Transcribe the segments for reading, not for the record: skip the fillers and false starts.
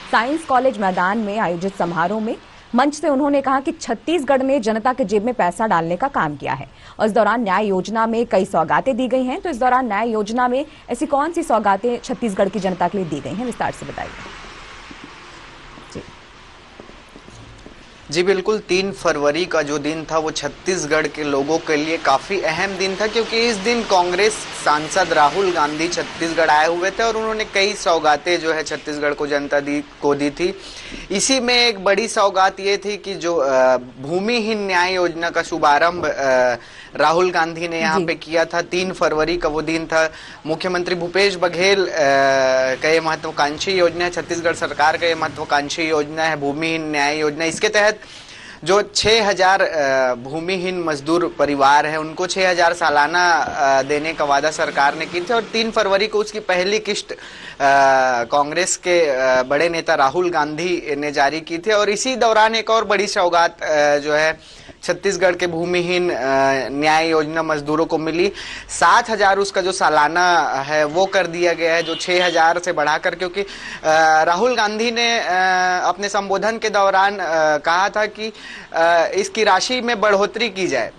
Science college मैदान में आयोजित समारोह में मंच से उन्होंने कहा कि छत्तीसगढ़ ने जनता के जेब में पैसा डालने का काम किया है और इस दौरान न्याय योजना में कई सौगातें दी गई हैं। तो इस दौरान न्याय योजना में ऐसी कौन सी सौगातें छत्तीसगढ़ की जनता के लिए दी गई हैं, विस्तार से बताइए। जी बिल्कुल, 3 फरवरी का जो दिन था वो छत्तीसगढ़ के लोगों के लिए काफ़ी अहम दिन था, क्योंकि इस दिन कांग्रेस सांसद राहुल गांधी छत्तीसगढ़ आए हुए थे और उन्होंने कई सौगातें जो है छत्तीसगढ़ को जनता को दी थी। इसी में एक बड़ी सौगात ये थी कि जो भूमिहीन न्याय योजना का शुभारंभ राहुल गांधी ने यहाँ पे किया था। 3 फरवरी का वो दिन था। मुख्यमंत्री भूपेश बघेल का ये महत्वाकांक्षी योजना है, छत्तीसगढ़ सरकार का ये महत्वाकांक्षी योजना है भूमिहीन न्याय योजना। इसके तहत जो 6000 भूमिहीन मजदूर परिवार है उनको 6000 सालाना देने का वादा सरकार ने की थी और 3 फरवरी को उसकी पहली किस्त कांग्रेस के बड़े नेता राहुल गांधी ने जारी की थी। और इसी दौरान एक और बड़ी सौगात जो है छत्तीसगढ़ के भूमिहीन न्याय योजना मजदूरों को मिली। 7000 उसका जो सालाना है वो कर दिया गया है, जो 6000 से बढ़ाकर, क्योंकि राहुल गांधी ने अपने संबोधन के दौरान कहा था कि इसकी राशि में बढ़ोतरी की जाए।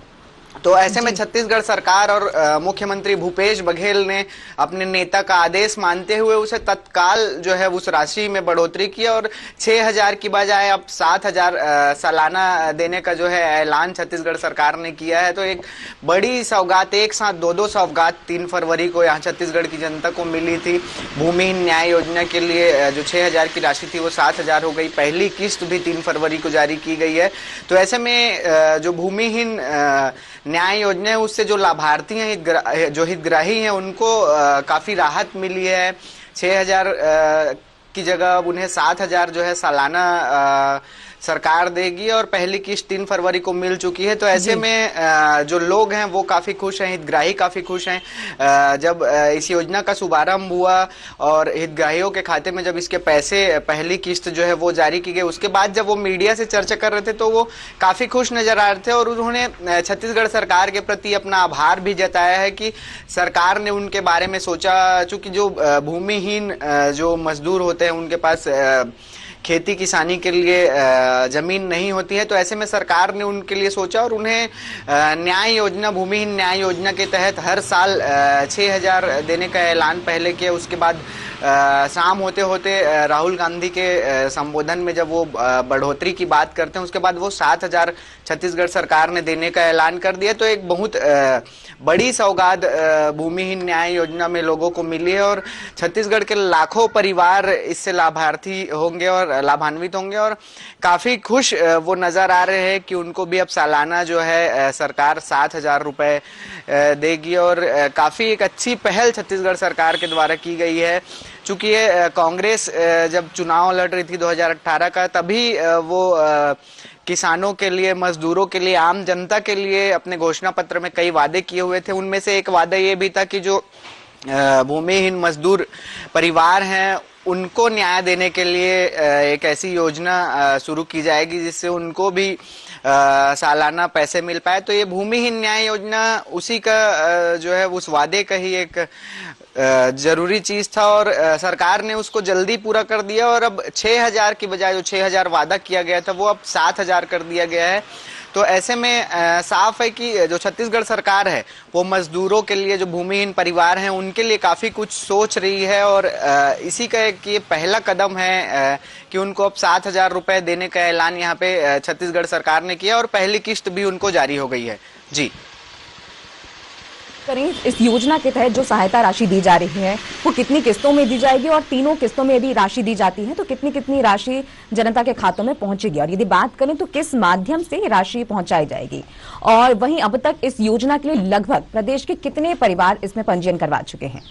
तो ऐसे में छत्तीसगढ़ सरकार और मुख्यमंत्री भूपेश बघेल ने अपने नेता का आदेश मानते हुए उसे तत्काल जो है उस राशि में बढ़ोतरी की और 6000 की बजाय अब 7000 सालाना देने का जो है ऐलान छत्तीसगढ़ सरकार ने किया है। तो एक बड़ी सौगात, एक साथ दो सौगात 3 फरवरी को यहाँ छत्तीसगढ़ की जनता को मिली थी। भूमिहीन न्याय योजना के लिए जो 6000 की राशि थी वो 7000 हो गई। पहली किस्त भी 3 फरवरी को जारी की गई है। तो ऐसे में जो भूमिहीन न्याय योजना है उससे जो लाभार्थी हैं, जो हितग्राही हैं, उनको काफी राहत मिली है। 6000 की जगह अब उन्हें 7000 जो है सालाना सरकार देगी और पहली किस्त 3 फरवरी को मिल चुकी है। तो ऐसे में जो लोग हैं वो काफी खुश हैं, हितग्राही काफी खुश हैं। जब इस योजना का शुभारंभ हुआ और हितग्राहियों के खाते में जब इसके पैसे पहली किस्त जो है वो जारी की गई, उसके बाद जब वो मीडिया से चर्चा कर रहे थे तो वो काफी खुश नजर आ रहे थे और उन्होंने छत्तीसगढ़ सरकार के प्रति अपना आभार भी जताया है कि सरकार ने उनके बारे में सोचा। चूंकि जो भूमिहीन जो मजदूर होते हैं उनके पास खेती किसानी के लिए जमीन नहीं होती है, तो ऐसे में सरकार ने उनके लिए सोचा और उन्हें न्याय योजना, भूमिहीन न्याय योजना के तहत हर साल 6000 देने का ऐलान पहले किया। उसके बाद शाम होते होते राहुल गांधी के संबोधन में जब वो बढ़ोतरी की बात करते हैं उसके बाद वो 7000 छत्तीसगढ़ सरकार ने देने का ऐलान कर दिया। तो एक बहुत बड़ी सौगात भूमिहीन न्याय योजना में लोगों को मिली है और छत्तीसगढ़ के लाखों परिवार इससे लाभार्थी होंगे और लाभान्वित होंगे और काफी खुश वो नजर आ रहे हैं कि उनको भी अब सालाना जो है सरकार 7000 रुपए देगी और काफी एक अच्छी पहल छत्तीसगढ़ सरकार के द्वारा की गई है। चूंकि ये कांग्रेस जब चुनाव लड़ रही थी 2018 का, तभी वो किसानों के लिए, मजदूरों के लिए, आम जनता के लिए अपने घोषणा पत्र में कई वादे किए हुए थे। उनमें से एक वादा ये भी था कि जो भूमिहीन मजदूर परिवार हैं उनको न्याय देने के लिए एक ऐसी योजना शुरू की जाएगी जिससे उनको भी सालाना पैसे मिल पाए। तो ये भूमिहीन न्याय योजना उसी का जो है उस वादे का ही एक जरूरी चीज था और सरकार ने उसको जल्दी पूरा कर दिया और अब 6000 की बजाय जो 6000 वादा किया गया था वो अब 7000 कर दिया गया है। तो ऐसे में साफ है कि जो छत्तीसगढ़ सरकार है वो मजदूरों के लिए, जो भूमिहीन परिवार हैं उनके लिए काफी कुछ सोच रही है और इसी का एक ये पहला कदम है कि उनको अब 7000 रुपए देने का ऐलान यहाँ पे छत्तीसगढ़ सरकार ने किया और पहली किस्त भी उनको जारी हो गई है। जी करें, इस योजना के तहत जो सहायता राशि दी जा रही है वो कितनी किस्तों में दी जाएगी और तीनों किस्तों में यदि राशि दी जाती है तो कितनी कितनी राशि जनता के खातों में पहुंचेगी और यदि बात करें तो किस माध्यम से ये राशि पहुंचाई जाएगी और वहीं अब तक इस योजना के लिए लगभग प्रदेश के कितने परिवार इसमें पंजीयन करवा चुके हैं?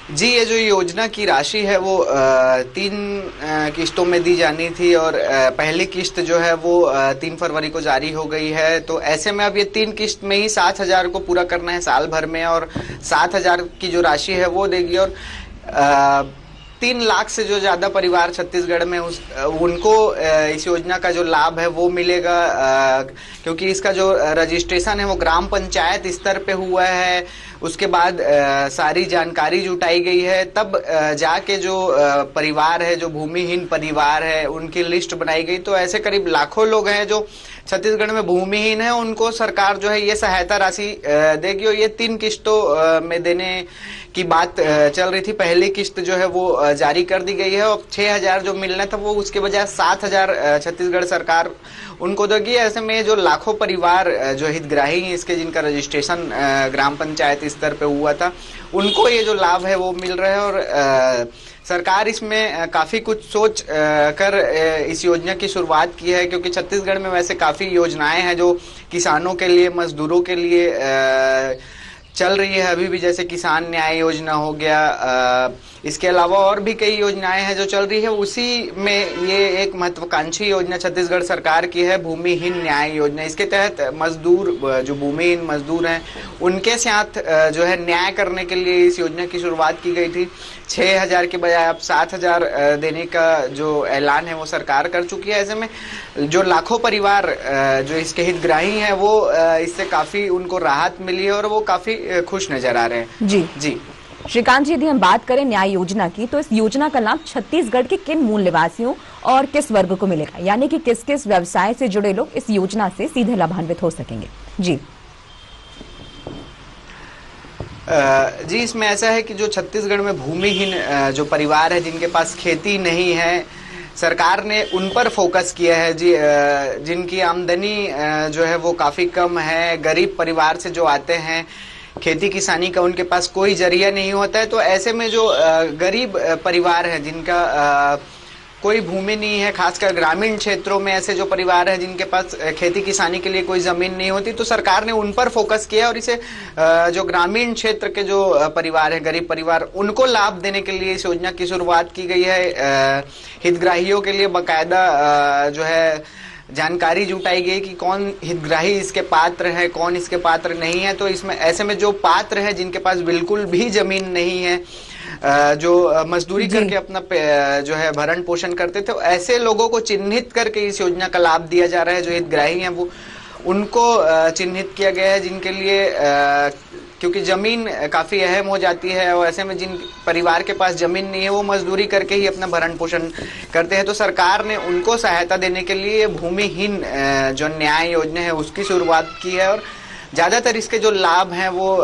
जी, ये जो योजना की राशि है वो 3 किस्तों में दी जानी थी और पहली किस्त जो है वो 3 फरवरी को जारी हो गई है। तो ऐसे में अब ये 3 किस्त में ही 7000 को पूरा करना है साल भर में और 7000 की जो राशि है वो देगी और 3 लाख से जो ज्यादा परिवार छत्तीसगढ़ में उनको इस योजना का जो लाभ है वो मिलेगा, क्योंकि इसका जो रजिस्ट्रेशन है वो ग्राम पंचायत स्तर पे हुआ है उसके बाद सारी जानकारी जुटाई गई है, तब जाके जो परिवार है, जो भूमिहीन परिवार है, उनकी लिस्ट बनाई गई। तो ऐसे करीब लाखों लोग हैं जो छत्तीसगढ़ में भूमिहीन है, उनको सरकार जो है ये सहायता राशि देगी, और ये 3 किस्तों में देने की बात चल रही थी। पहली किस्त जो है वो जारी कर दी गई है, और 6,000 जो मिलना था वो उसके बजाय 7,000 छत्तीसगढ़ सरकार उनको देगी। ऐसे में जो लाखों परिवार जो हितग्राही हैं इसके, जिनका रजिस्ट्रेशन ग्राम पंचायत स्तर पे हुआ था, उनको ये जो लाभ है वो मिल रहा है। और सरकार इसमें काफी कुछ सोच कर इस योजना की शुरुआत की है, क्योंकि छत्तीसगढ़ में वैसे काफी योजनाएं हैं जो किसानों के लिए, मजदूरों के लिए चल रही है अभी भी, जैसे किसान न्याय योजना हो गया। इसके अलावा और भी कई योजनाएं हैं जो चल रही है। उसी में ये एक महत्वाकांक्षी योजना छत्तीसगढ़ सरकार की है, भूमिहीन न्याय योजना। इसके तहत मजदूर, जो भूमिहीन मजदूर हैं, उनके साथ जो है न्याय करने के लिए इस योजना की शुरुआत की गई थी। 6,000 के बजाय अब 7,000 देने का जो ऐलान है वो सरकार कर चुकी है। ऐसे में जो लाखों परिवार जो इसके हितग्राही हैं वो इससे काफी उनको राहत मिली है, और वो काफी खुश नजर आ रहे हैं। जी श्रीकांत जी, यदि हम बात करें न्याय योजना की, तो इस योजना का लाभ छत्तीसगढ़ के किन मूल निवासियों और किस वर्ग को मिलेगा, यानी कि किस किस व्यवसाय से जुड़े लोग इस योजना से सीधे लाभान्वित हो सकेंगे? जी जी, इसमें ऐसा है कि जो छत्तीसगढ़ में भूमिहीन जो परिवार है, जिनके पास खेती नहीं है, सरकार ने उन पर फोकस किया है जी। जिनकी आमदनी जो है वो काफी कम है, गरीब परिवार से जो आते हैं, खेती किसानी का उनके पास कोई जरिया नहीं होता है। तो ऐसे में जो गरीब परिवार है, जिनका कोई भूमि नहीं है, खासकर ग्रामीण क्षेत्रों में ऐसे जो परिवार है जिनके पास खेती किसानी के लिए कोई जमीन नहीं होती, तो सरकार ने उन पर फोकस किया, और इसे जो ग्रामीण क्षेत्र के जो परिवार है, गरीब परिवार, उनको लाभ देने के लिए इस योजना की शुरुआत की गई है। हितग्राहियों के लिए बाकायदा जो है जानकारी जुटाई गई कि कौन हितग्राही इसके पात्र है, कौन इसके पात्र नहीं है। तो इसमें ऐसे में जो पात्र है, जिनके पास बिल्कुल भी जमीन नहीं है, जो मजदूरी करके अपना जो है भरण पोषण करते थे, ऐसे लोगों को चिन्हित करके इस योजना का लाभ दिया जा रहा है। जो हितग्राही हैं वो उनको चिन्हित किया गया है, जिनके लिए क्योंकि जमीन काफी अहम हो जाती है, और ऐसे में जिन परिवार के पास जमीन नहीं है वो मजदूरी करके ही अपना भरण पोषण करते हैं। तो सरकार ने उनको सहायता देने के लिए भूमिहीन जो न्याय योजना है उसकी शुरुआत की है, और ज्यादातर इसके जो लाभ हैं वो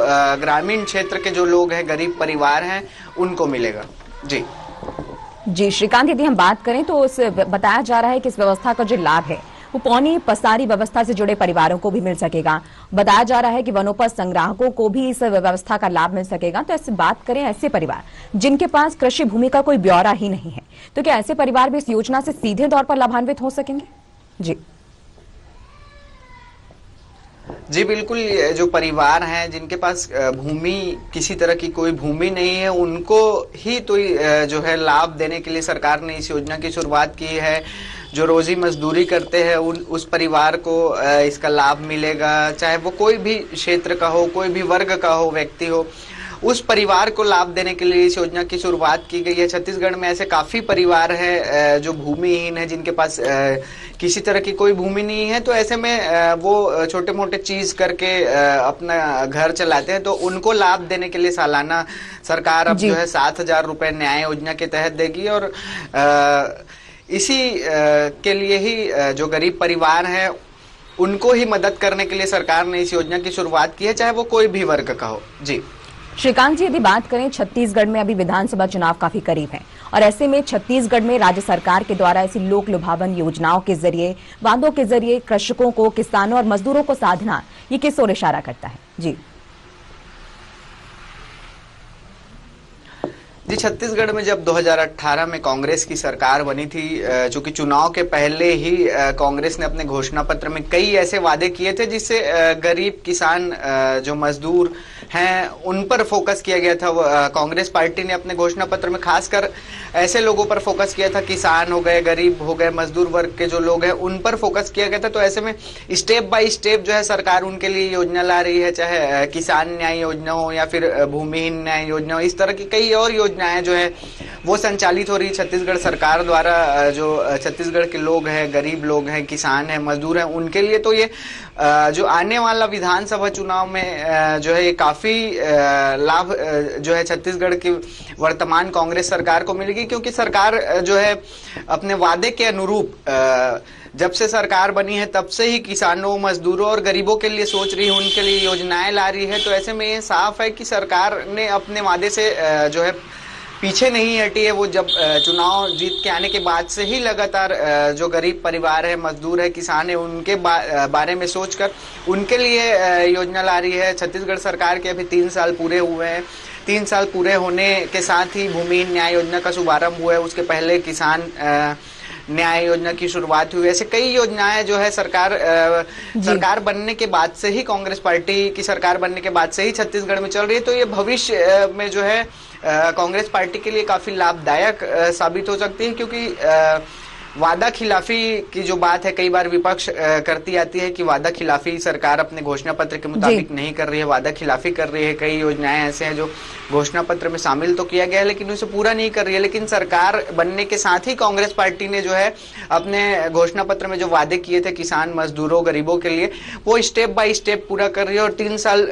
ग्रामीण क्षेत्र के जो लोग हैं, गरीब परिवार हैं, उनको मिलेगा। जी श्रीकांत, यदि हम बात करें तो बताया जा रहा है कि इस व्यवस्था का जो लाभ है वो पौनी पसारी व्यवस्था से जुड़े परिवारों को भी मिल सकेगा। बताया जा रहा है कि वनोपज संग्राहकों को भी इस व्यवस्था का लाभ मिल सकेगा। तो ऐसे बात करें, ऐसे परिवार जिनके पास कृषि भूमि का कोई ब्यौरा ही नहीं है, तो क्या ऐसे परिवार भी इस योजना से सीधे तौर पर लाभान्वित हो सकेंगे? जी बिल्कुल, जो परिवार हैं जिनके पास भूमि, किसी तरह की कोई भूमि नहीं है, उनको ही तो जो है लाभ देने के लिए सरकार ने इस योजना की शुरुआत की है। जो रोजी मजदूरी करते हैं उस परिवार को इसका लाभ मिलेगा, चाहे वो कोई भी क्षेत्र का हो, कोई भी वर्ग का हो, व्यक्ति हो, उस परिवार को लाभ देने के लिए इस योजना की शुरुआत की गई है। छत्तीसगढ़ में ऐसे काफी परिवार हैं जो भूमिहीन है, जिनके पास किसी तरह की कोई भूमि नहीं है। तो ऐसे में वो छोटे मोटे चीज करके अपना घर चलाते हैं, तो उनको लाभ देने के लिए सालाना सरकार अब जो है 7,000 रुपए न्याय योजना के तहत देगी। और इसी के लिए ही जो गरीब परिवार हैं उनको ही मदद करने के लिए सरकार ने इस योजना की शुरुआत की है, चाहे वो कोई भी वर्ग का हो। जी श्रीकांत जी, यदि बात करें, छत्तीसगढ़ में अभी विधानसभा चुनाव काफी करीब है, और ऐसे में छत्तीसगढ़ में राज्य सरकार के द्वारा ऐसी लोक लुभावन योजनाओं के जरिए, वादों के जरिए कृषकों को, किसानों और मजदूरों को साधना, ये किस ओर इशारा करता है? जी, छत्तीसगढ़ में जब 2018 में कांग्रेस की सरकार बनी थी, चूंकि चुनाव के पहले ही कांग्रेस ने अपने घोषणा पत्र में कई ऐसे वादे किए थे जिससे गरीब किसान, जो मजदूर हैं, उन पर फोकस किया गया था। कांग्रेस पार्टी ने अपने घोषणा पत्र में खासकर ऐसे लोगों पर फोकस किया था, किसान हो गए, गरीब हो गए, मजदूर वर्ग के जो लोग हैं, उन पर फोकस किया गया था। तो ऐसे में स्टेप बाय स्टेप जो है सरकार उनके लिए योजना ला रही है, चाहे किसान न्याय योजना हो या फिर भूमिहीन न्याय योजना हो, इस तरह की कई और योजनाएं जो है वो संचालित हो रही छत्तीसगढ़ सरकार द्वारा। जो छत्तीसगढ़ के लोग हैं, गरीब लोग हैं, किसान हैं, मजदूर हैं, उनके लिए तो ये जो आने वाला विधानसभा चुनाव में जो है ये काफी लाभ जो है छत्तीसगढ़ की वर्तमान कांग्रेस सरकार को मिलेगी, क्योंकि सरकार जो है अपने वादे के अनुरूप जब से सरकार बनी है तब से ही किसानों, मजदूरों और गरीबों के लिए सोच रही है, उनके लिए योजनाएं ला रही है। तो ऐसे में ये साफ है कि सरकार ने अपने वादे से जो है पीछे नहीं हटी है। वो जब चुनाव जीत के आने के बाद से ही लगातार जो गरीब परिवार है, मजदूर है, किसान है, उनके बारे में सोचकर उनके लिए योजना ला रही है। छत्तीसगढ़ सरकार के अभी 3 साल पूरे हुए हैं। 3 साल पूरे होने के साथ ही भूमिहीन न्याय योजना का शुभारंभ हुआ है। उसके पहले किसान न्याय योजना की शुरुआत हुई। ऐसे कई योजनाएं जो है सरकार बनने के बाद से ही, कांग्रेस पार्टी की सरकार बनने के बाद से ही छत्तीसगढ़ में चल रही है। तो ये भविष्य में जो है कांग्रेस पार्टी के लिए काफी लाभदायक साबित हो सकती है, क्योंकि वादा खिलाफी की जो बात है कई बार विपक्ष करती आती है कि वादा खिलाफी सरकार अपने घोषणा पत्र के मुताबिक नहीं कर रही है, वादा खिलाफी कर रही है। कई योजनाएं ऐसे हैं जो घोषणा पत्र में शामिल तो किया गया है लेकिन उसे पूरा नहीं कर रही है। लेकिन सरकार बनने के साथ ही कांग्रेस पार्टी ने जो है अपने घोषणा पत्र में जो वादे किए थे किसान, मजदूरों, गरीबों के लिए, वो स्टेप बाय स्टेप पूरा कर रही है। और 3 साल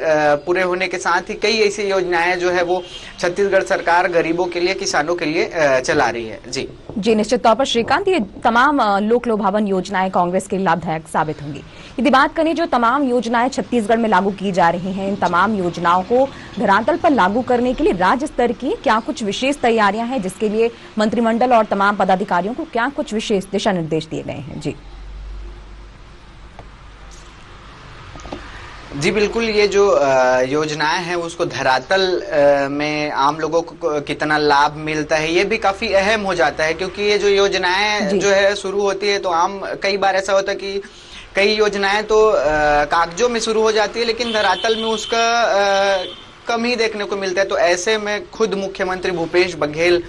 पूरे होने के साथ ही कई ऐसी योजनाएं जो है वो छत्तीसगढ़ सरकार गरीबों के लिए, किसानों के लिए चला रही है। जी, निश्चित तौर पर श्रीकांत, ये तमाम लोक लुभावन योजनाएं कांग्रेस के लिए लाभदायक साबित होंगी। यदि बात करें जो तमाम योजनाएं छत्तीसगढ़ में लागू की जा रही हैं, इन तमाम योजनाओं को धरातल पर लागू करने के लिए राज्य स्तर की क्या कुछ विशेष तैयारियां हैं, जिसके लिए मंत्रिमंडल और तमाम पदाधिकारियों को क्या कुछ विशेष दिशा निर्देश दिए गए हैं? जी बिल्कुल, ये जो योजनाएं हैं उसको धरातल में आम लोगों को कितना लाभ मिलता है ये भी काफी अहम हो जाता है, क्योंकि ये जो योजनाएं जो है शुरू होती है तो कई बार ऐसा होता है कि कई योजनाएं तो कागजों में शुरू हो जाती है लेकिन धरातल में उसका कम ही देखने को मिलता है। तो ऐसे में खुद मुख्यमंत्री भूपेश बघेल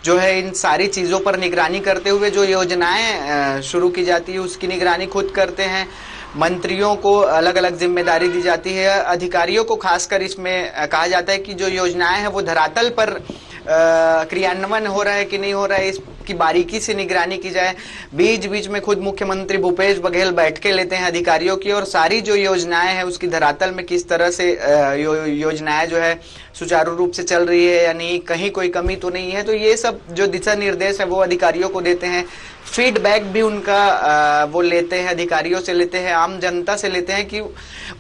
जो है इन सारी चीजों पर निगरानी करते हुए जो योजनाएं शुरू की जाती है उसकी निगरानी खुद करते हैं। मंत्रियों को अलग अलग जिम्मेदारी दी जाती है। अधिकारियों को खासकर इसमें कहा जाता है कि जो योजनाएं हैं वो धरातल पर क्रियान्वयन हो रहा है कि नहीं हो रहा है, इसकी बारीकी से निगरानी की जाए। बीच बीच में खुद मुख्यमंत्री भूपेश बघेल बैठकें लेते हैं अधिकारियों की और सारी जो योजनाएं हैं उसकी धरातल में किस तरह से योजनाएं जो है सुचारू रूप से चल रही है या नहीं, कहीं कोई कमी तो नहीं है। तो ये सब जो दिशा निर्देश है वो अधिकारियों को देते हैं। फीडबैक भी उनका वो लेते हैं, अधिकारियों से लेते हैं, आम जनता से लेते हैं कि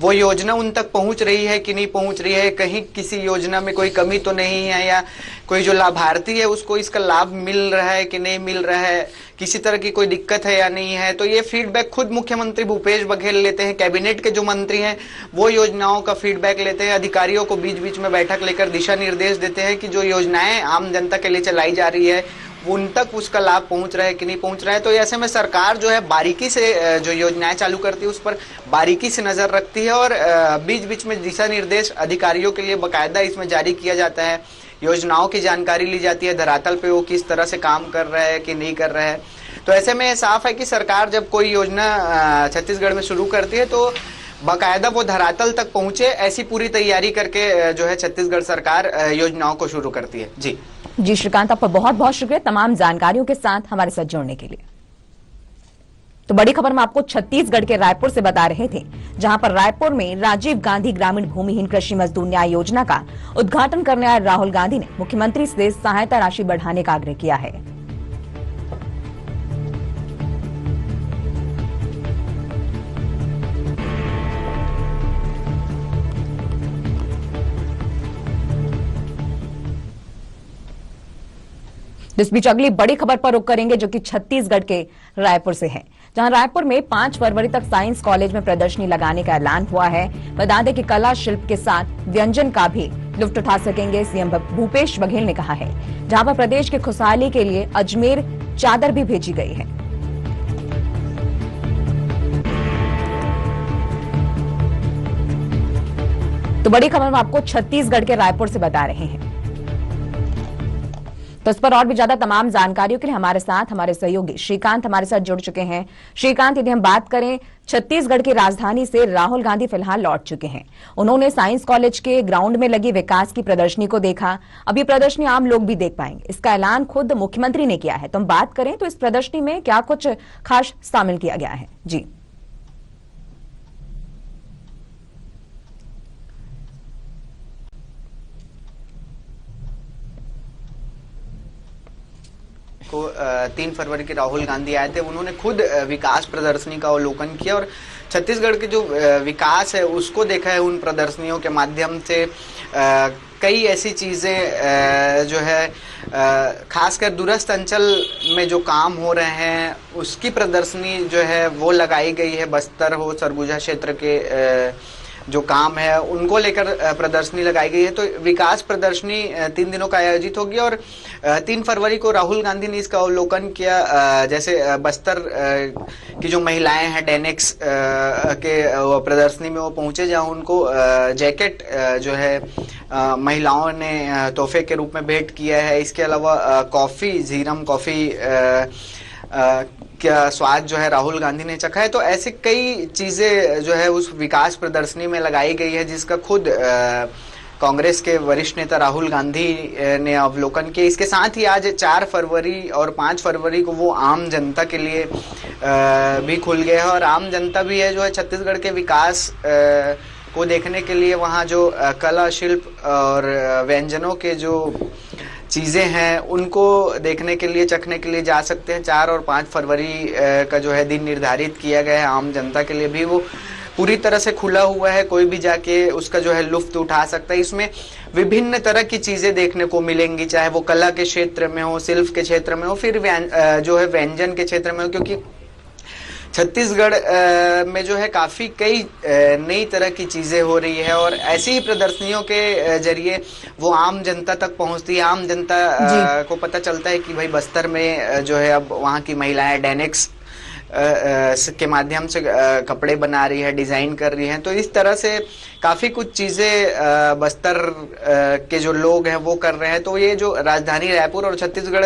वो योजना उन तक पहुंच रही है कि नहीं पहुंच रही है, कहीं किसी योजना में कोई कमी तो नहीं है, या कोई जो लाभार्थी है उसको इसका लाभ मिल रहा है कि नहीं मिल रहा है, किसी तरह की कोई दिक्कत है या नहीं है। तो ये फीडबैक खुद मुख्यमंत्री भूपेश बघेल लेते हैं। कैबिनेट के जो मंत्री हैं वो योजनाओं का फीडबैक लेते हैं, अधिकारियों को बीच बीच में बैठक लेकर दिशा निर्देश देते हैं कि जो योजनाएं आम जनता के लिए चलाई जा रही है उन तक उसका लाभ पहुंच रहा है कि नहीं पहुंच रहा है। तो ऐसे में सरकार जो है बारीकी से जो योजनाएं चालू करती है उस पर बारीकी से नजर रखती है और बीच बीच में दिशा निर्देश अधिकारियों के लिए बाकायदा इसमें जारी किया जाता है। योजनाओं की जानकारी ली जाती है, धरातल पे वो किस तरह से काम कर रहा है कि नहीं कर रहा है। तो ऐसे में साफ है कि सरकार जब कोई योजना छत्तीसगढ़ में शुरू करती है तो बाकायदा वो धरातल तक पहुंचे, ऐसी पूरी तैयारी करके जो है छत्तीसगढ़ सरकार योजनाओं को शुरू करती है। जी श्रीकांत, आपका बहुत बहुत शुक्रिया तमाम जानकारियों के साथ हमारे साथ जुड़ने के लिए। तो बड़ी खबर में आपको छत्तीसगढ़ के रायपुर से बता रहे थे, जहां पर रायपुर में राजीव गांधी ग्रामीण भूमिहीन कृषि मजदूर न्याय योजना का उद्घाटन करने आए राहुल गांधी ने मुख्यमंत्री से सहायता राशि बढ़ाने का आग्रह किया है। इस बीच अगली बड़ी खबर पर रुख करेंगे जो कि छत्तीसगढ़ के रायपुर से है, जहां रायपुर में 5 फरवरी तक साइंस कॉलेज में प्रदर्शनी लगाने का ऐलान हुआ है। बता दें कि कला शिल्प के साथ व्यंजन का भी लुत्फ उठा सकेंगे, सीएम भूपेश बघेल ने कहा है। जहां पर प्रदेश की खुशहाली के लिए अजमेर चादर भी भेजी गई है। तो बड़ी खबर हम आपको छत्तीसगढ़ के रायपुर से बता रहे हैं। तो इस पर और भी ज्यादा तमाम जानकारियों के लिए हमारे साथ हमारे सहयोगी श्रीकांत हमारे साथ जुड़ चुके हैं। श्रीकांत, यदि हम बात करें, छत्तीसगढ़ की राजधानी से राहुल गांधी फिलहाल लौट चुके हैं। उन्होंने साइंस कॉलेज के ग्राउंड में लगी विकास की प्रदर्शनी को देखा। अब ये प्रदर्शनी आम लोग भी देख पाएंगे, इसका ऐलान खुद मुख्यमंत्री ने किया है। तो हम बात करें तो इस प्रदर्शनी में क्या कुछ खास शामिल किया गया है? जी को 3 फरवरी की राहुल गांधी आए थे। उन्होंने खुद विकास प्रदर्शनी का अवलोकन किया और छत्तीसगढ़ के जो विकास है उसको देखा है। उन प्रदर्शनियों के माध्यम से कई ऐसी चीजें जो है खासकर दूरस्थ अंचल में जो काम हो रहे हैं उसकी प्रदर्शनी जो है वो लगाई गई है। बस्तर हो, सरगुजा क्षेत्र के जो काम है उनको लेकर प्रदर्शनी लगाई गई है। तो विकास प्रदर्शनी 3 दिनों का आयोजित होगी और 3 फरवरी को राहुल गांधी ने इसका अवलोकन किया। जैसे बस्तर की जो महिलाएं हैं डेनेक्स के प्रदर्शनी में वो पहुंचे, जहां उनको जैकेट जो है महिलाओं ने तोहफे के रूप में भेंट किया है। इसके अलावा कॉफी, झीरम कॉफी क्या स्वाद जो है राहुल गांधी ने चखा है। तो ऐसे कई चीजें जो है उस विकास प्रदर्शनी में लगाई गई है जिसका खुद कांग्रेस के वरिष्ठ नेता राहुल गांधी ने अवलोकन किया। इसके साथ ही आज 4 फरवरी और 5 फरवरी को वो आम जनता के लिए भी खुल गए हैं और आम जनता भी है जो है छत्तीसगढ़ के विकास को देखने के लिए वहाँ जो कला शिल्प और व्यंजनों के जो चीजें हैं उनको देखने के लिए, चखने के लिए जा सकते हैं। 4 और 5 फरवरी का जो है दिन निर्धारित किया गया है आम जनता के लिए भी, वो पूरी तरह से खुला हुआ है। कोई भी जाके उसका जो है लुफ्त उठा सकता है। इसमें विभिन्न तरह की चीजें देखने को मिलेंगी, चाहे वो कला के क्षेत्र में हो, शिल्प के क्षेत्र में हो, फिर जो है व्यंजन के क्षेत्र में हो, क्योंकि छत्तीसगढ़ में जो है काफी कई नई तरह की चीजें हो रही है और ऐसी ही प्रदर्शनियों के जरिए वो आम जनता तक पहुंचती है। आम जनता को पता चलता है कि भाई बस्तर में जो है अब वहाँ की महिलाएं डेनेक्स के माध्यम से कपड़े बना रही है, डिजाइन कर रही हैं। तो इस तरह से काफी कुछ चीजें बस्तर के जो लोग हैं वो कर रहे हैं। तो ये जो राजधानी रायपुर और छत्तीसगढ़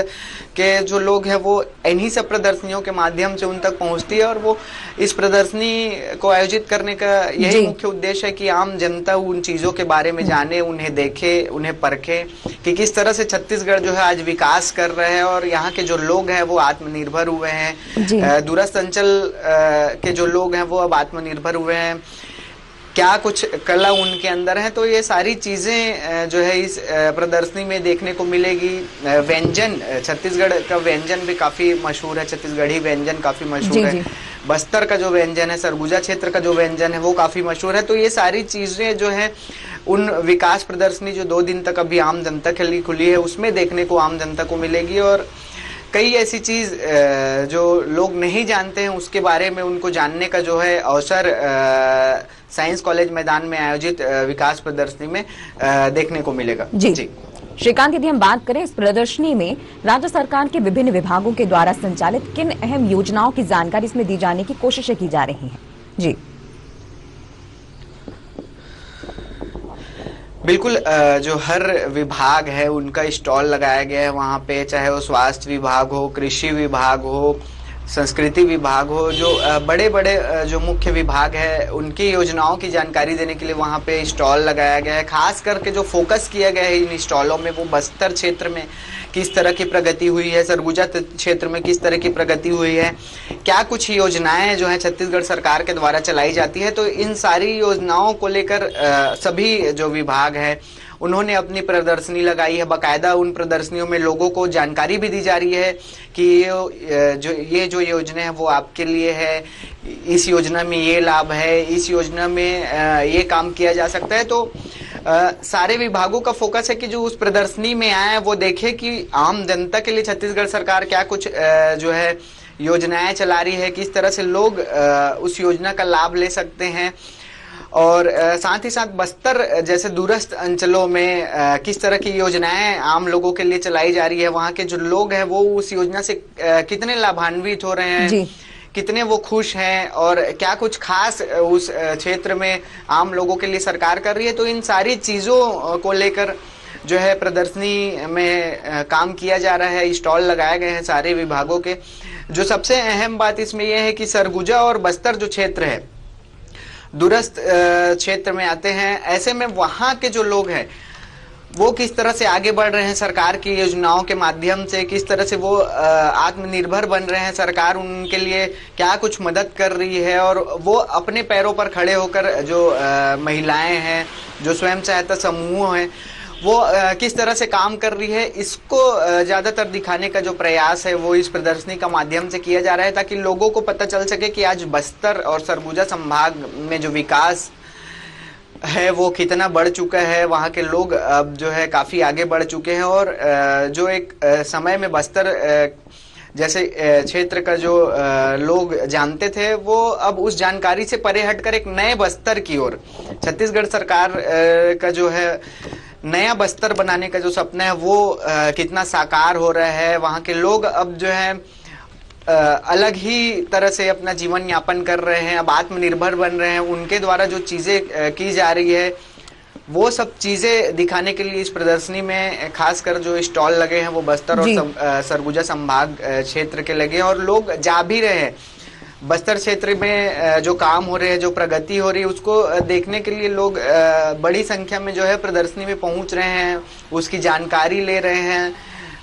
के जो लोग हैं वो इन्हीं सब प्रदर्शनियों के माध्यम से उन तक पहुंचती है और वो इस प्रदर्शनी को आयोजित करने का यही मुख्य उद्देश्य है कि आम जनता उन चीजों के बारे में जाने, उन्हें देखे, उन्हें परखे कि किस तरह से छत्तीसगढ़ जो है आज विकास कर रहे हैं और यहाँ के जो लोग हैं वो आत्मनिर्भर हुए हैं। दूरस्थ अंचल के जो लोग हैं वो अब आत्मनिर्भर हुए हैं। क्या कुछ कला उनके अंदर है, तो ये सारी चीजें जो है इस प्रदर्शनी में देखने को मिलेगी। व्यंजन, छत्तीसगढ़ का व्यंजन भी काफी मशहूर है, छत्तीसगढ़ी व्यंजन काफी मशहूर है। बस्तर का जो व्यंजन है, सरगुजा क्षेत्र का जो व्यंजन है वो काफी मशहूर है। तो ये सारी चीजें जो है उन विकास प्रदर्शनी जो 2 दिन तक अभी आम जनता के लिए खुली है उसमें देखने को आम जनता को मिलेगी और कई ऐसी चीज जो लोग नहीं जानते हैं उसके बारे में उनको जानने का जो है अवसर साइंस कॉलेज मैदान में आयोजित विकास प्रदर्शनी में देखने को मिलेगा। जी श्रीकांत, यदि हम बात करें इस प्रदर्शनी में राज्य सरकार के विभिन्न विभागों के द्वारा संचालित किन अहम योजनाओं की जानकारी इसमें दी जाने की कोशिशें की जा रही हैं? जी बिल्कुल, जो हर विभाग है उनका स्टॉल लगाया गया है वहाँ पे, चाहे वो स्वास्थ्य विभाग हो, कृषि विभाग हो, संस्कृति विभाग हो, जो बड़े बड़े जो मुख्य विभाग है उनकी योजनाओं की जानकारी देने के लिए वहाँ पे स्टॉल लगाया गया है। खास करके जो फोकस किया गया है इन स्टॉलों में वो बस्तर क्षेत्र में किस तरह की प्रगति हुई है, सरगुजा क्षेत्र में किस तरह की प्रगति हुई है, क्या कुछ योजनाएं जो है छत्तीसगढ़ सरकार के द्वारा चलाई जाती है। तो इन सारी योजनाओं को लेकर सभी जो विभाग है उन्होंने अपनी प्रदर्शनी लगाई है। बाकायदा उन प्रदर्शनियों में लोगों को जानकारी भी दी जा रही है कि ये जो योजना है वो आपके लिए है, इस योजना में ये लाभ है, इस योजना में ये काम किया जा सकता है। तो सारे विभागों का फोकस है कि जो उस प्रदर्शनी में आए वो देखे कि आम जनता के लिए छत्तीसगढ़ सरकार क्या कुछ जो है योजनाएं चला रही है, किस तरह से लोग उस योजना का लाभ ले सकते हैं और साथ ही साथ बस्तर जैसे दूरस्थ अंचलों में किस तरह की योजनाएं आम लोगों के लिए चलाई जा रही है, वहाँ के जो लोग हैं वो उस योजना से कितने लाभान्वित हो रहे हैं, कितने वो खुश हैं और क्या कुछ खास उस क्षेत्र में आम लोगों के लिए सरकार कर रही है। तो इन सारी चीजों को लेकर जो है प्रदर्शनी में काम किया जा रहा है, स्टॉल लगाए गए हैं सारे विभागों के। जो सबसे अहम बात इसमें यह है कि सरगुजा और बस्तर जो क्षेत्र है दूरस्थ क्षेत्र में आते हैं, ऐसे में वहां के जो लोग हैं वो किस तरह से आगे बढ़ रहे हैं सरकार की योजनाओं के माध्यम से, किस तरह से वो आत्मनिर्भर बन रहे हैं, सरकार उनके लिए क्या कुछ मदद कर रही है, और वो अपने पैरों पर खड़े होकर जो महिलाएं हैं, जो स्वयं सहायता समूह हैं, वो किस तरह से काम कर रही है, इसको ज्यादातर दिखाने का जो प्रयास है वो इस प्रदर्शनी का माध्यम से किया जा रहा है, ताकि लोगों को पता चल सके कि आज बस्तर और सरगुजा संभाग में जो विकास है वो कितना बढ़ चुका है। वहाँ के लोग अब जो है काफी आगे बढ़ चुके हैं, और जो एक समय में बस्तर जैसे क्षेत्र का जो लोग जानते थे, वो अब उस जानकारी से परे हटकर एक नए बस्तर की ओर, छत्तीसगढ़ सरकार का जो है नया बस्तर बनाने का जो सपना है वो कितना साकार हो रहा है। वहाँ के लोग अब जो है अलग ही तरह से अपना जीवन यापन कर रहे हैं, अब आत्मनिर्भर बन रहे हैं। उनके द्वारा जो चीजें की जा रही है वो सब चीजें दिखाने के लिए इस प्रदर्शनी में खासकर जो स्टॉल लगे हैं वो बस्तर और सरगुजा संभाग क्षेत्र के लगे हैं, और लोग जा भी रहे हैं। बस्तर क्षेत्र में जो काम हो रहे हैं, जो प्रगति हो रही है, उसको देखने के लिए लोग बड़ी संख्या में जो है प्रदर्शनी में पहुंच रहे हैं, उसकी जानकारी ले रहे हैं।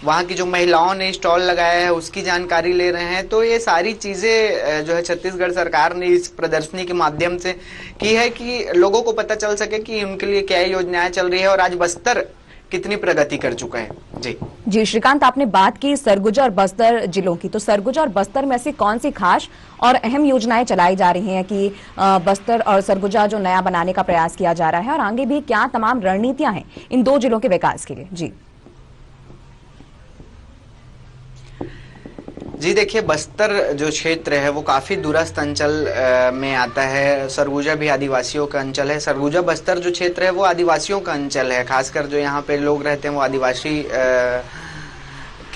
वहाँ की जो महिलाओं ने स्टॉल लगाया है उसकी जानकारी ले रहे हैं। तो ये सारी चीजें जो है छत्तीसगढ़ सरकार ने इस प्रदर्शनी के माध्यम से की है कि लोगों को पता चल सके कि उनके लिए क्या योजनाएं चल रही है और आज बस्तर कितनी प्रगति कर चुका है। जी श्रीकांत, आपने बात की सरगुजा और बस्तर जिलों की, तो सरगुजा और बस्तर में ऐसी कौन सी खास और अहम योजनाएं चलाई जा रही हैं कि बस्तर और सरगुजा जो नया बनाने का प्रयास किया जा रहा है, और आगे भी क्या तमाम रणनीतियां हैं इन दो जिलों के विकास के लिए? जी देखिए, बस्तर जो क्षेत्र है वो काफी दूरस्थ अंचल में आता है। सरगुजा भी आदिवासियों का अंचल है। सरगुजा बस्तर जो क्षेत्र है वो आदिवासियों का अंचल है, खासकर जो यहाँ पे लोग रहते हैं वो आदिवासी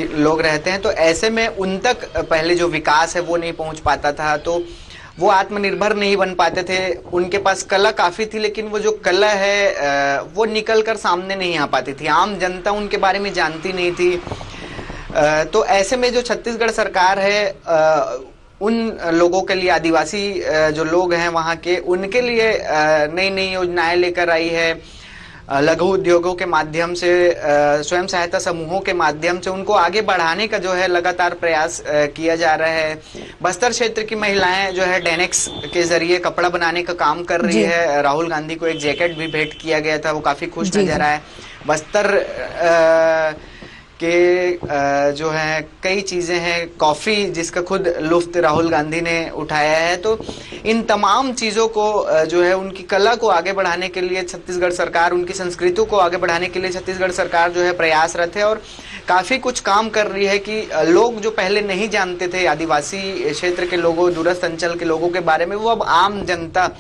लोग रहते हैं। तो ऐसे में उन तक पहले जो विकास है वो नहीं पहुंच पाता था, तो वो आत्मनिर्भर नहीं बन पाते थे। उनके पास कला काफी थी, लेकिन वो जो कला है वो निकल कर सामने नहीं आ पाती थी। आम जनता उनके बारे में जानती नहीं थी। तो ऐसे में जो छत्तीसगढ़ सरकार है उन लोगों के लिए, आदिवासी जो लोग हैं वहाँ के, उनके लिए नई नई योजनाएं लेकर आई है। लघु उद्योगों के माध्यम से, स्वयं सहायता समूहों के माध्यम से उनको आगे बढ़ाने का जो है लगातार प्रयास किया जा रहा है। बस्तर क्षेत्र की महिलाएं जो है डेनेक्स के जरिए कपड़ा बनाने का काम कर रही है। राहुल गांधी को एक जैकेट भी भेंट किया गया था, वो काफी खुश नजर आए। बस्तर के जो है कई चीजें हैं, कॉफी जिसका खुद लुत्फ राहुल गांधी ने उठाया है। तो इन तमाम चीजों को जो है उनकी कला को आगे बढ़ाने के लिए छत्तीसगढ़ सरकार, उनकी संस्कृति को आगे बढ़ाने के लिए छत्तीसगढ़ सरकार जो है प्रयासरत है, और काफी कुछ काम कर रही है कि लोग जो पहले नहीं जानते थे आदिवासी क्षेत्र के लोगों, दूरस्थ अंचल के लोगों के बारे में, वो अब आम जनता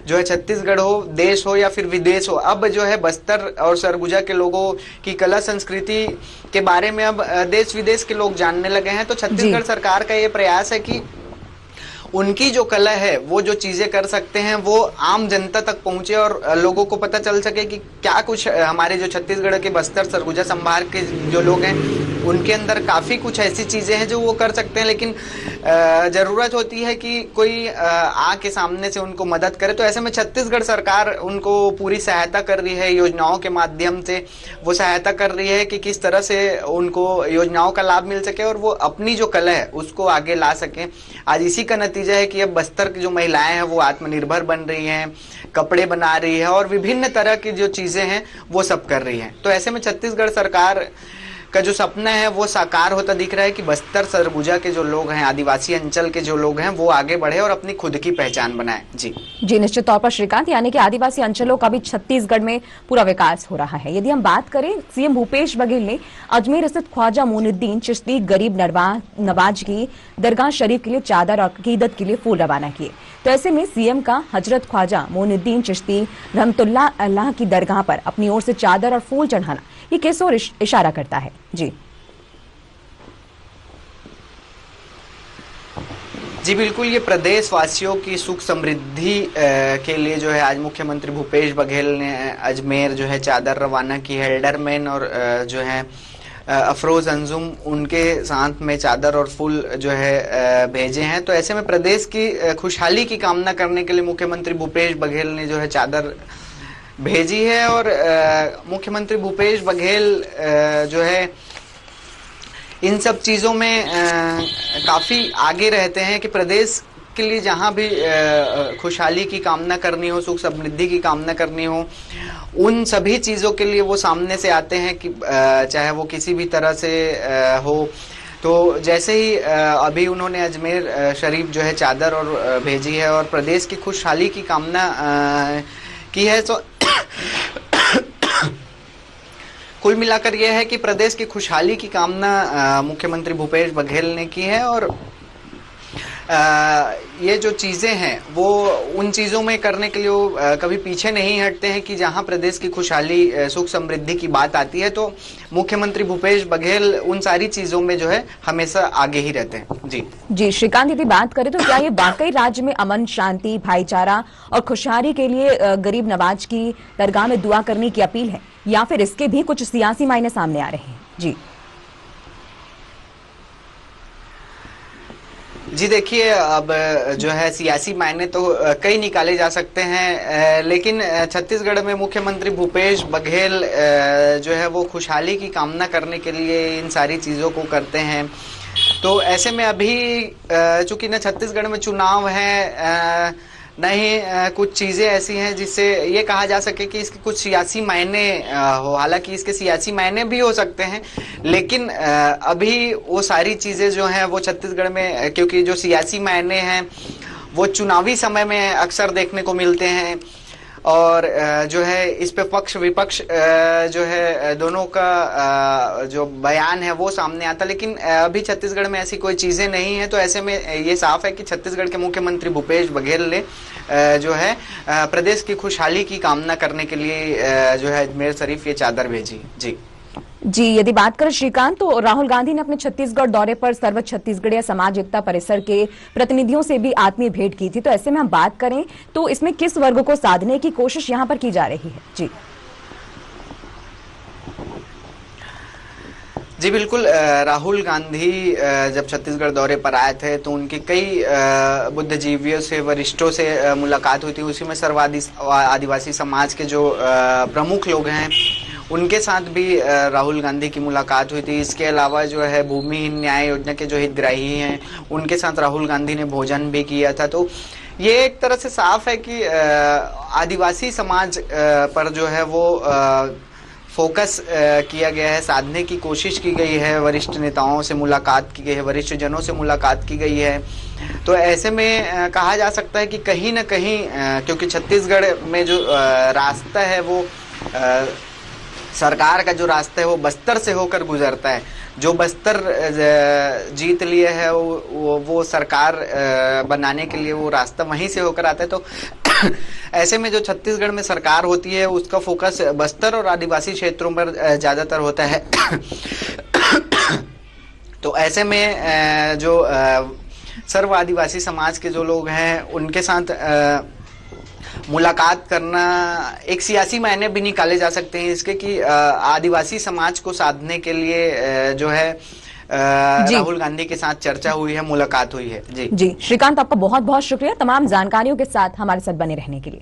जो है छत्तीसगढ़ हो, देश हो या फिर विदेश हो, अब जो है बस्तर और सरगुजा के लोगों की कला संस्कृति के बारे में अब देश विदेश के लोग जानने लगे हैं। तो छत्तीसगढ़ सरकार का ये प्रयास है कि उनकी जो कला है, वो जो चीजें कर सकते हैं, वो आम जनता तक पहुंचे और लोगों को पता चल सके कि क्या कुछ हमारे जो छत्तीसगढ़ के बस्तर सरगुजा संभाग के जो लोग हैं उनके अंदर काफी कुछ ऐसी चीजें हैं जो वो कर सकते हैं। लेकिन जरूरत होती है कि कोई आके सामने से उनको मदद करे। तो ऐसे में छत्तीसगढ़ सरकार उनको पूरी सहायता कर रही है, योजनाओं के माध्यम से वो सहायता कर रही है कि किस तरह से उनको योजनाओं का लाभ मिल सके और वो अपनी जो कला है उसको आगे ला सके। आज इसी का नतीजा है कि अब बस्तर की जो महिलाएं हैं वो आत्मनिर्भर बन रही हैं, कपड़े बना रही है और विभिन्न तरह की जो चीजें हैं वो सब कर रही हैं। तो ऐसे में छत्तीसगढ़ सरकार का जो सपना है वो साकार होता दिख रहा है कि बस्तर सरगुजा के जो लोग हैं, आदिवासी अंचल के जो लोग हैं, वो आगे बढ़े और अपनी खुद की पहचान बनाए। जी निश्चित तौर पर श्रीकांत, यानी कि आदिवासी अंचलों का भी छत्तीसगढ़ में पूरा विकास हो रहा है। यदि हम बात करें, सीएम भूपेश बघेल ने अजमेर स्थित ख्वाजा मोइनुद्दीन चिश्ती गरीब नवाज की दरगाह शरीफ के लिए चादर और अकीदत के लिए फूल रवाना किए। तो ऐसे में सीएम का हजरत ख्वाजा मोइनुद्दीन चिश्ती रहमतुल्लाह अल्लाह की दरगाह पर अपनी ओर से चादर और फूल चढ़ाना, ये किस ओर इशारा करता है? जी बिल्कुल, ये प्रदेश वासियों की सुख समृद्धि के लिए जो है आज मुख्यमंत्री भूपेश बघेल ने अजमेर जो है चादर रवाना की है। एल्डरमैन और जो है अफरोज अंजुम उनके साथ में चादर और फूल जो है भेजे हैं। तो ऐसे में प्रदेश की खुशहाली की कामना करने के लिए मुख्यमंत्री भूपेश बघेल ने जो है चादर भेजी है। और मुख्यमंत्री भूपेश बघेल जो है इन सब चीजों में काफी आगे रहते हैं कि प्रदेश के लिए जहां भी खुशहाली की कामना करनी हो, सुख समृद्धि की कामना करनी हो, उन सभी चीजों के लिए वो सामने से आते हैं कि चाहे वो किसी भी तरह से हो। तो जैसे ही अभी उन्होंने अजमेर शरीफ जो है चादर और भेजी है और प्रदेश की खुशहाली की कामना की है। तो कुल मिलाकर यह है कि प्रदेश की खुशहाली की कामना मुख्यमंत्री भूपेश बघेल ने की है। और ये जो चीजें हैं वो उन चीजों में करने के लिए वो कभी पीछे नहीं हटते हैं कि जहां प्रदेश की खुशहाली सुख समृद्धि की बात आती है तो मुख्यमंत्री भूपेश बघेल उन सारी चीजों में जो है हमेशा आगे ही रहते हैं। जी श्रीकांत, यदि बात करें तो क्या ये वाकई राज्य में अमन, शांति, भाईचारा और खुशहाली के लिए गरीब नवाज की दरगाह में दुआ करने की अपील है, या फिर इसके भी कुछ सियासी मायने सामने आ रहे हैं? जी देखिए, अब जो है सियासी मायने तो कई निकाले जा सकते हैं, लेकिन छत्तीसगढ़ में मुख्यमंत्री भूपेश बघेल जो है वो खुशहाली की कामना करने के लिए इन सारी चीज़ों को करते हैं। तो ऐसे में अभी चूंकि न छत्तीसगढ़ में चुनाव है, न ही कुछ चीज़ें ऐसी हैं जिससे ये कहा जा सके कि इसके कुछ सियासी मायने हो। हालांकि इसके सियासी मायने भी हो सकते हैं, लेकिन अभी वो सारी चीज़ें जो हैं वो छत्तीसगढ़ में, क्योंकि जो सियासी मायने हैं वो चुनावी समय में अक्सर देखने को मिलते हैं और जो है इस पे पक्ष विपक्ष जो है दोनों का जो बयान है वो सामने आता। लेकिन अभी छत्तीसगढ़ में ऐसी कोई चीजें नहीं है। तो ऐसे में ये साफ है कि छत्तीसगढ़ के मुख्यमंत्री भूपेश बघेल ने जो है प्रदेश की खुशहाली की कामना करने के लिए जो है अजमेर शरीफ ये चादर भेजी। जी, यदि बात करें श्रीकांत, तो राहुल गांधी ने अपने छत्तीसगढ़ दौरे पर सर्व छत्तीसगढ़ीय समाज एकता परिसर के प्रतिनिधियों से भी आत्मीय भेंट की थी। तो ऐसे में हम बात करें तो इसमें किस वर्ग को साधने की कोशिश यहां पर की जा रही है? जी बिल्कुल, राहुल गांधी जब छत्तीसगढ़ दौरे पर आए थे तो उनकी कई बुद्धिजीवियों से, वरिष्ठों से मुलाकात हुई थी। उसी में सर्व आदिवासी समाज के जो प्रमुख लोग हैं उनके साथ भी राहुल गांधी की मुलाकात हुई थी। इसके अलावा जो है भूमिहीन न्याय योजना के जो हितग्राही हैं उनके साथ राहुल गांधी ने भोजन भी किया था। तो ये एक तरह से साफ है कि आदिवासी समाज पर जो है वो फोकस किया गया है, साधने की कोशिश की गई है, वरिष्ठ नेताओं से मुलाकात की गई है, वरिष्ठ जनों से मुलाकात की गई है। तो ऐसे में कहा जा सकता है कि कहीं ना कहीं क्योंकि छत्तीसगढ़ में जो रास्ता है वो सरकार का जो रास्ता है वो बस्तर से होकर गुजरता है। जो बस्तर जीत लिए है वो सरकार बनाने के लिए वो रास्ता वहीं से होकर आता है। तो ऐसे में जो छत्तीसगढ़ में सरकार होती है उसका फोकस बस्तर और आदिवासी क्षेत्रों पर ज्यादातर होता है। तो ऐसे में जो सर्व आदिवासी समाज के जो लोग हैं उनके साथ मुलाकात करना एक सियासी मायने भी निकाले जा सकते हैं इसके कि आदिवासी समाज को साधने के लिए जो है राहुल गांधी के साथ चर्चा हुई है, मुलाकात हुई है। जी श्रीकांत, आपका बहुत बहुत शुक्रिया तमाम जानकारियों के साथ हमारे साथ बने रहने के लिए।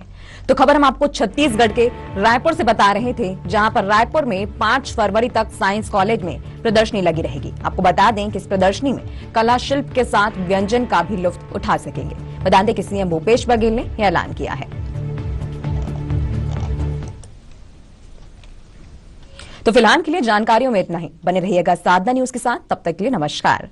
तो खबर हम आपको छत्तीसगढ़ के रायपुर से बता रहे थे, जहां पर रायपुर में 5 फरवरी तक साइंस कॉलेज में प्रदर्शनी लगी रहेगी। आपको बता दें कि इस प्रदर्शनी में कला शिल्प के साथ व्यंजन का भी लुत्फ उठा सकेंगे। बता दें कि सीएम भूपेश बघेल ने यह ऐलान किया है। तो फिलहाल के लिए जानकारियों में इतना ही। बने रहिएगा साधना न्यूज के साथ, तब तक के लिए नमस्कार।